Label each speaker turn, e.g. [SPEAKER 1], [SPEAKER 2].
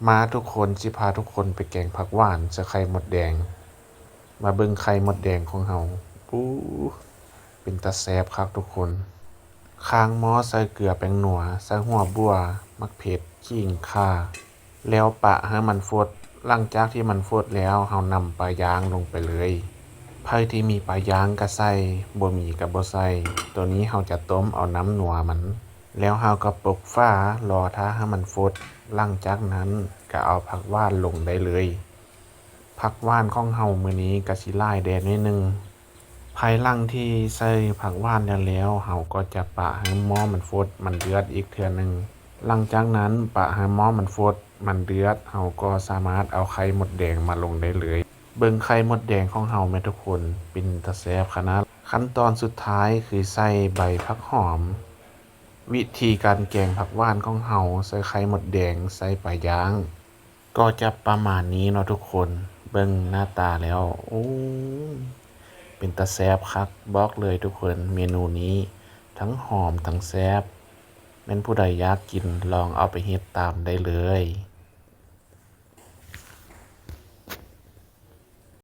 [SPEAKER 1] มาทุกคนสิพาทุกคนไปแกงผักหวานใส่ไข่มดแดงมาเบิ่งไข่มดแดงของเฮาปู้เป็นตาแซ่บคักทุกคนข้างหม้อใส่เกลือแป้งนัวใส่หัวบัวมักเผ็ดขิงข่าแล้วปะให้มันฟดหลังจากที่มันฟดแล้วเฮานำปลาย่างลงไปเลยไผที่มีปลาย่างก็ใส่บ่มีก็บ่ใส่ตัวนี้เฮาจะต้มเอาน้ำนัวมันแล้วเฮาก็ปกฝารอท่าให้มันฟดหลังจากนั้นก็เอาผักหวานลงได้เลยผักหวานของเฮามื้อนี้ก็สิหลายแดดนิดนึงภายหลังที่ใส่ผักหวานแล้วเฮาก็จะปะให้หม้อมันฟดมันเดือดอีกเทื่อนึงหลังจากนั้นปะให้หม้อมันฟดมันเดือดเฮาก็สามารถเอาไข่มดแดงมาลงได้เลยเบิ่งไข่มดแดงของเฮาแม่ทุกคนเป็นตาแซ่บขนาดขั้นตอนสุดท้ายคือใส่ใบผักหอมวิธีการแกงผักหวานของเฮาใส่ไข่มดแดงใส่ปลาย่างก็จะประมาณนี้เนาะทุกคนเบิ่งหน้าตาแล้วโอ้เป็นตาแซ่บคักบอกเลยทุกคนเมนูนี้ทั้งหอมทั้งแซ่บแม่นผู้ใดอยากกินลองเอาไปเฮ็ดตามได้เลย